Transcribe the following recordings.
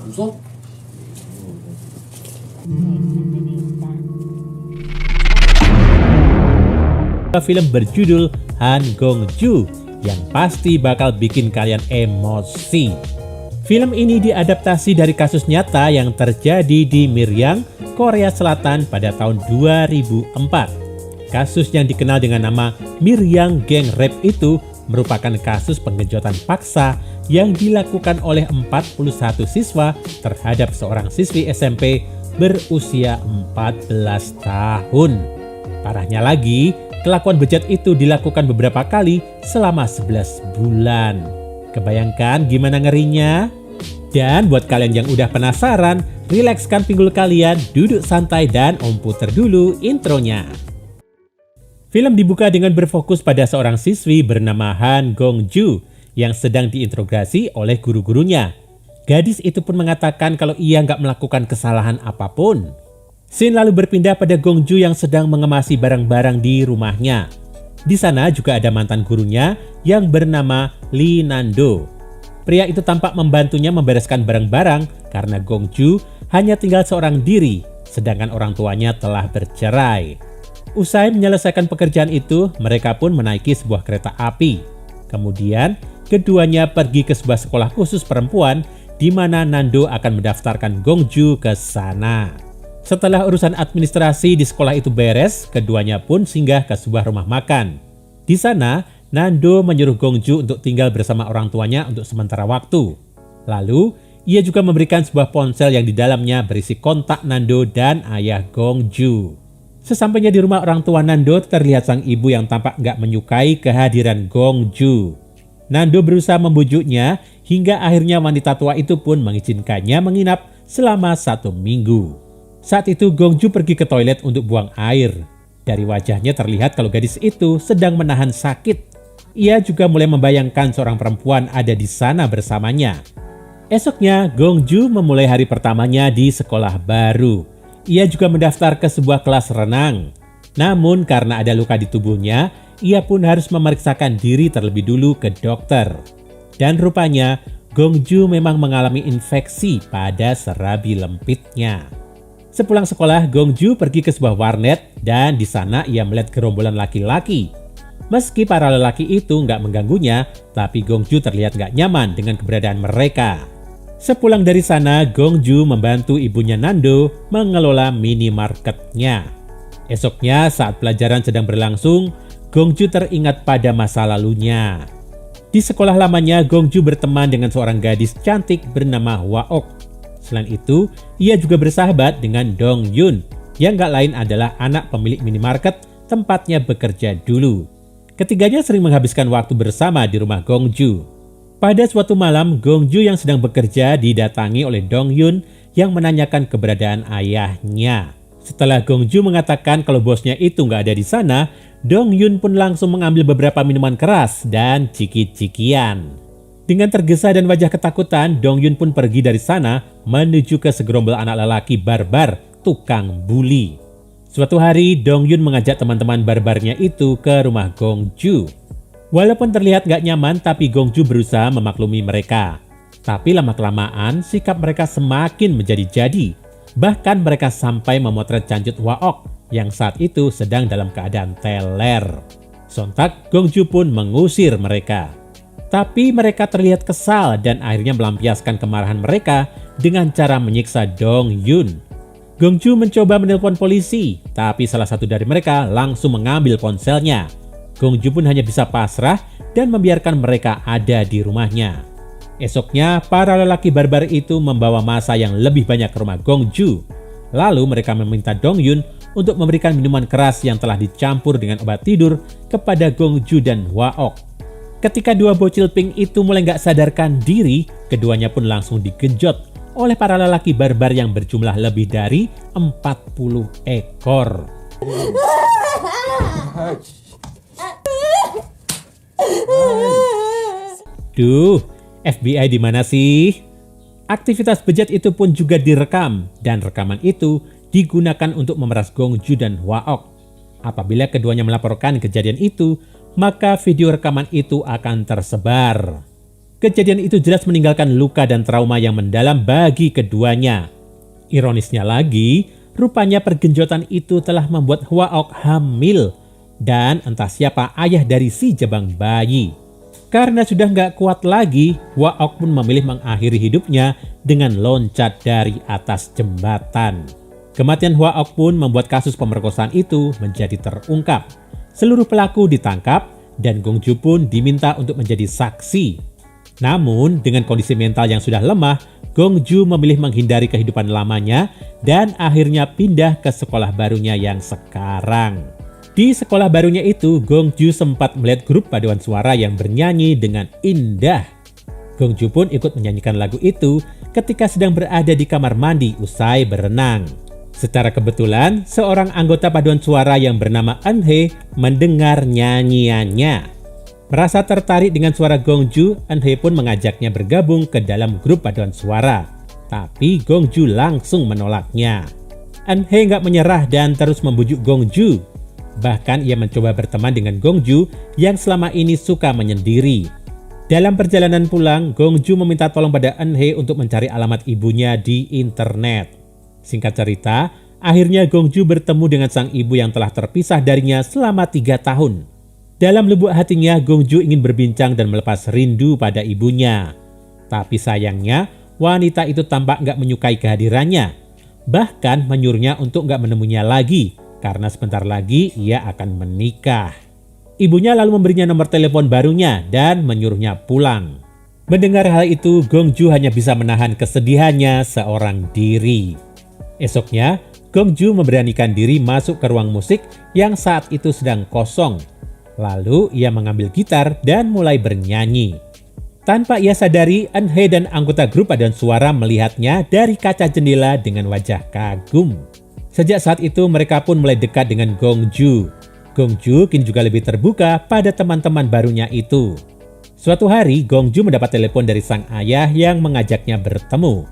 웃어? Film berjudul Han Gong-ju yang pasti bakal bikin kalian emosi. Film ini diadaptasi dari kasus nyata yang terjadi di Miryang, Korea Selatan pada tahun 2004. Kasus yang dikenal dengan nama Miryang Gang Rape itu merupakan kasus penggenjotan paksa yang dilakukan oleh 41 siswa terhadap seorang siswi SMP berusia 14 tahun. Parahnya lagi, kelakuan bejat itu dilakukan beberapa kali selama 11 bulan. Kebayangkan gimana ngerinya? Dan buat kalian yang udah penasaran, rilekskan pinggul kalian, duduk santai dan Om puter dulu intronya. Film dibuka dengan berfokus pada seorang siswi bernama Han Gong-ju yang sedang diinterogasi oleh guru-gurunya. Gadis itu pun mengatakan kalau ia nggak melakukan kesalahan apapun. Scene lalu berpindah pada Gong-ju yang sedang mengemasi barang-barang di rumahnya. Di sana juga ada mantan gurunya yang bernama Lee Nando. Pria itu tampak membantunya membereskan barang-barang karena Gong-ju hanya tinggal seorang diri, sedangkan orang tuanya telah bercerai. Usai menyelesaikan pekerjaan itu, mereka pun menaiki sebuah kereta api. Kemudian, keduanya pergi ke sebuah sekolah khusus perempuan di mana Nando akan mendaftarkan Gong-ju ke sana. Setelah urusan administrasi di sekolah itu beres, keduanya pun singgah ke sebuah rumah makan. Di sana, Nando menyuruh Gong-ju untuk tinggal bersama orang tuanya untuk sementara waktu. Lalu, ia juga memberikan sebuah ponsel yang di dalamnya berisi kontak Nando dan ayah Gong-ju. Sesampainya di rumah orang tua Nando, terlihat sang ibu yang tampak nggak menyukai kehadiran Gong-ju. Nando berusaha membujuknya hingga akhirnya wanita tua itu pun mengizinkannya menginap selama 1 minggu. Saat itu Gong-ju pergi ke toilet untuk buang air. Dari wajahnya terlihat kalau gadis itu sedang menahan sakit. Ia juga mulai membayangkan seorang perempuan ada di sana bersamanya. Esoknya Gong-ju memulai hari pertamanya di sekolah baru. Ia juga mendaftar ke sebuah kelas renang. Namun karena ada luka di tubuhnya, ia pun harus memeriksakan diri terlebih dulu ke dokter. Dan rupanya Gong-ju memang mengalami infeksi pada serabi lempitnya. Sepulang sekolah, Gong-ju pergi ke sebuah warnet dan di sana ia melihat gerombolan laki-laki. Meski para lelaki itu nggak mengganggunya, tapi Gong-ju terlihat nggak nyaman dengan keberadaan mereka. Sepulang dari sana, Gong-ju membantu ibunya Nando mengelola minimarketnya. Esoknya saat pelajaran sedang berlangsung, Gong-ju teringat pada masa lalunya. Di sekolah lamanya, Gong-ju berteman dengan seorang gadis cantik bernama Hwa-ok. Selain itu, ia juga bersahabat dengan Dong-yun, yang gak lain adalah anak pemilik minimarket tempatnya bekerja dulu. Ketiganya sering menghabiskan waktu bersama di rumah Gong-ju. Pada suatu malam, Gong-ju yang sedang bekerja didatangi oleh Dong-yun yang menanyakan keberadaan ayahnya. Setelah Gong-ju mengatakan kalau bosnya itu nggak ada di sana, Dong-yun pun langsung mengambil beberapa minuman keras dan ciki-cikian. Dengan tergesa dan wajah ketakutan, Dong-yun pun pergi dari sana menuju ke segerombol anak lelaki barbar tukang bully. Suatu hari, Dong-yun mengajak teman-teman barbarnya itu ke rumah Gong-ju. Walaupun terlihat gak nyaman, tapi Gong-ju berusaha memaklumi mereka. Tapi lama-kelamaan, sikap mereka semakin menjadi-jadi. Bahkan mereka sampai memotret Cancut Hwa-ok yang saat itu sedang dalam keadaan teler. Sontak, Gong-ju pun mengusir mereka. Tapi mereka terlihat kesal dan akhirnya melampiaskan kemarahan mereka dengan cara menyiksa Dong-yun. Gong-ju mencoba menelpon polisi, tapi salah satu dari mereka langsung mengambil ponselnya. Gong-ju pun hanya bisa pasrah dan membiarkan mereka ada di rumahnya. Esoknya, para lelaki barbar itu membawa massa yang lebih banyak ke rumah Gong-ju. Lalu mereka meminta Dong-yun untuk memberikan minuman keras yang telah dicampur dengan obat tidur kepada Gong-ju dan Hwa-ok. Ketika dua bocil pink itu mulai gak sadarkan diri, keduanya pun langsung digenjot oleh para lelaki barbar yang berjumlah lebih dari 40 ekor. Duh, FBI di mana sih? Aktivitas bejat itu pun juga direkam dan rekaman itu digunakan untuk memeras Gong-ju dan Hwa-ok. Apabila keduanya melaporkan kejadian itu, maka video rekaman itu akan tersebar. Kejadian itu jelas meninggalkan luka dan trauma yang mendalam bagi keduanya. Ironisnya lagi, rupanya pergenjotan itu telah membuat Hwaok hamil dan entah siapa ayah dari si jabang bayi. Karena sudah nggak kuat lagi, Hwaok pun memilih mengakhiri hidupnya dengan loncat dari atas jembatan. Kematian Hwaok pun membuat kasus pemerkosaan itu menjadi terungkap. Seluruh pelaku ditangkap dan Gongju pun diminta untuk menjadi saksi. Namun, dengan kondisi mental yang sudah lemah, Gongju memilih menghindari kehidupan lamanya dan akhirnya pindah ke sekolah barunya yang sekarang. Di sekolah barunya itu, Gongju sempat melihat grup paduan suara yang bernyanyi dengan indah. Gongju pun ikut menyanyikan lagu itu ketika sedang berada di kamar mandi usai berenang. Secara kebetulan, seorang anggota paduan suara yang bernama Eunhae mendengar nyanyiannya. Merasa tertarik dengan suara Gongju, Eunhae pun mengajaknya bergabung ke dalam grup paduan suara. Tapi Gongju langsung menolaknya. Eunhae nggak menyerah dan terus membujuk Gongju. Bahkan ia mencoba berteman dengan Gongju yang selama ini suka menyendiri. Dalam perjalanan pulang, Gongju meminta tolong pada Eunhae untuk mencari alamat ibunya di internet. Singkat cerita, akhirnya Gongju bertemu dengan sang ibu yang telah terpisah darinya selama 3 tahun. Dalam lubuk hatinya, Gongju ingin berbincang dan melepas rindu pada ibunya. Tapi sayangnya, wanita itu tampak nggak menyukai kehadirannya. Bahkan menyuruhnya untuk nggak menemuinya lagi, karena sebentar lagi ia akan menikah. Ibunya lalu memberinya nomor telepon barunya dan menyuruhnya pulang. Mendengar hal itu, Gongju hanya bisa menahan kesedihannya seorang diri. Esoknya, Gongju memberanikan diri masuk ke ruang musik yang saat itu sedang kosong. Lalu ia mengambil gitar dan mulai bernyanyi. Tanpa ia sadari, Eunhae dan anggota grup paduan suara melihatnya dari kaca jendela dengan wajah kagum. Sejak saat itu mereka pun mulai dekat dengan Gongju. Gongju kini juga lebih terbuka pada teman-teman barunya itu. Suatu hari, Gongju mendapat telepon dari sang ayah yang mengajaknya bertemu.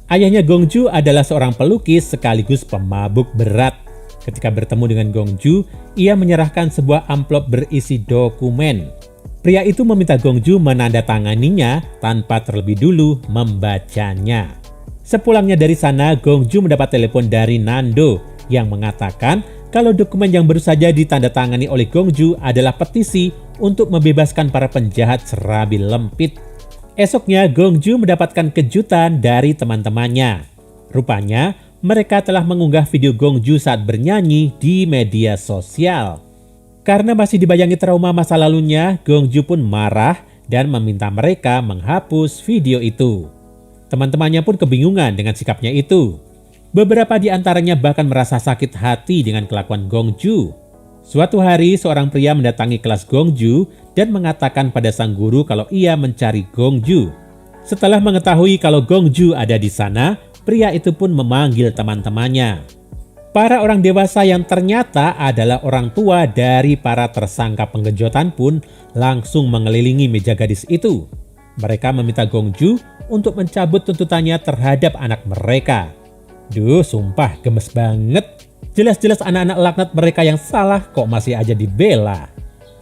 Ayahnya Gongju adalah seorang pelukis sekaligus pemabuk berat. Ketika bertemu dengan Gongju, ia menyerahkan sebuah amplop berisi dokumen. Pria itu meminta Gongju menandatanganinya tanpa terlebih dulu membacanya. Sepulangnya dari sana, Gongju mendapat telepon dari Nando yang mengatakan kalau dokumen yang baru saja ditandatangani oleh Gongju adalah petisi untuk membebaskan para penjahat serabi lempit. Esoknya, Gongju mendapatkan kejutan dari teman-temannya. Rupanya, mereka telah mengunggah video Gongju saat bernyanyi di media sosial. Karena masih dibayangi trauma masa lalunya, Gongju pun marah dan meminta mereka menghapus video itu. Teman-temannya pun kebingungan dengan sikapnya itu. Beberapa di antaranya bahkan merasa sakit hati dengan kelakuan Gongju. Suatu hari, seorang pria mendatangi kelas Gongju dan mengatakan pada sang guru kalau ia mencari Gongju. Setelah mengetahui kalau Gongju ada di sana, pria itu pun memanggil teman-temannya. Para orang dewasa yang ternyata adalah orang tua dari para tersangka penggenjotan pun langsung mengelilingi meja gadis itu. Mereka meminta Gongju untuk mencabut tuntutannya terhadap anak mereka. Duh, sumpah gemes banget. Jelas-jelas anak-anak laknat mereka yang salah kok masih aja dibela.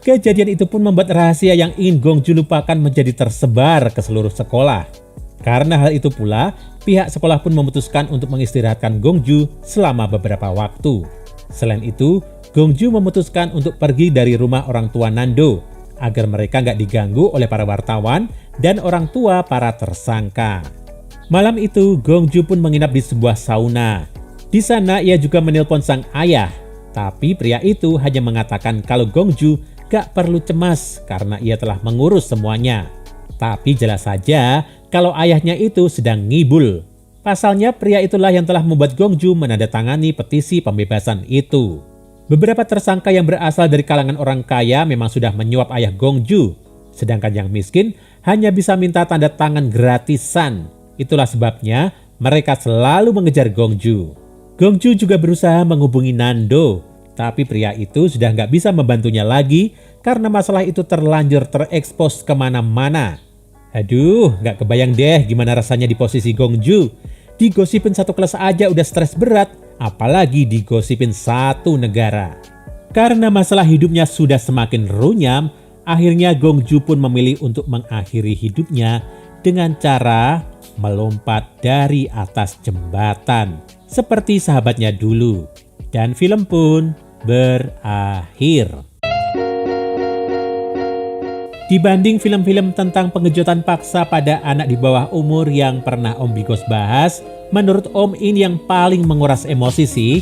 Kejadian itu pun membuat rahasia yang ingin Gongju lupakan menjadi tersebar ke seluruh sekolah. Karena hal itu pula, pihak sekolah pun memutuskan untuk mengistirahatkan Gongju selama beberapa waktu. Selain itu, Gongju memutuskan untuk pergi dari rumah orang tua Nando agar mereka nggak diganggu oleh para wartawan dan orang tua para tersangka. Malam itu, Gongju pun menginap di sebuah sauna. Di sana ia juga menelpon sang ayah, tapi pria itu hanya mengatakan kalau Gongju gak perlu cemas karena ia telah mengurus semuanya. Tapi jelas saja kalau ayahnya itu sedang ngibul. Pasalnya pria itulah yang telah membuat Gongju menandatangani petisi pembebasan itu. Beberapa tersangka yang berasal dari kalangan orang kaya memang sudah menyuap ayah Gongju. Sedangkan yang miskin hanya bisa minta tanda tangan gratisan. Itulah sebabnya mereka selalu mengejar Gongju. Gongju juga berusaha menghubungi Nando. Tapi pria itu sudah nggak bisa membantunya lagi karena masalah itu terlanjur terekspos kemana-mana. Aduh, nggak kebayang deh gimana rasanya di posisi Gongju. Digosipin satu kelas aja udah stres berat, apalagi digosipin satu negara. Karena masalah hidupnya sudah semakin runyam, Akhirnya Gong Joo pun memilih untuk mengakhiri hidupnya dengan cara melompat dari atas jembatan seperti sahabatnya dulu. Dan film pun berakhir. Dibanding film-film tentang pengejutan paksa pada anak di bawah umur yang pernah Om Bigos bahas, menurut Om ini yang paling menguras emosi sih.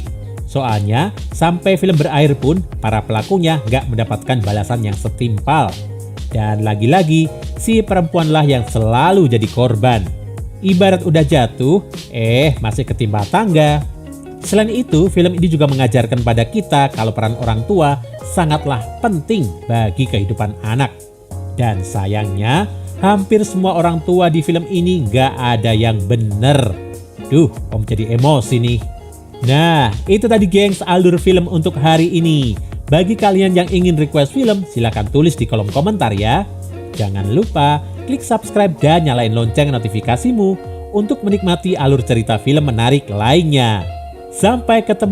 Soalnya sampai film berakhir pun para pelakunya gak mendapatkan balasan yang setimpal. Dan lagi-lagi si perempuanlah yang selalu jadi korban. Ibarat udah jatuh, masih ketimpa tangga. Selain itu, film ini juga mengajarkan pada kita kalau peran orang tua sangatlah penting bagi kehidupan anak. Dan sayangnya, hampir semua orang tua di film ini gak ada yang bener. Duh, Om jadi emosi nih. Nah, itu tadi gengs alur film untuk hari ini. Bagi kalian yang ingin request film, silahkan tulis di kolom komentar ya. Jangan lupa klik subscribe dan nyalain lonceng notifikasimu untuk menikmati alur cerita film menarik lainnya. Sampai ketemu.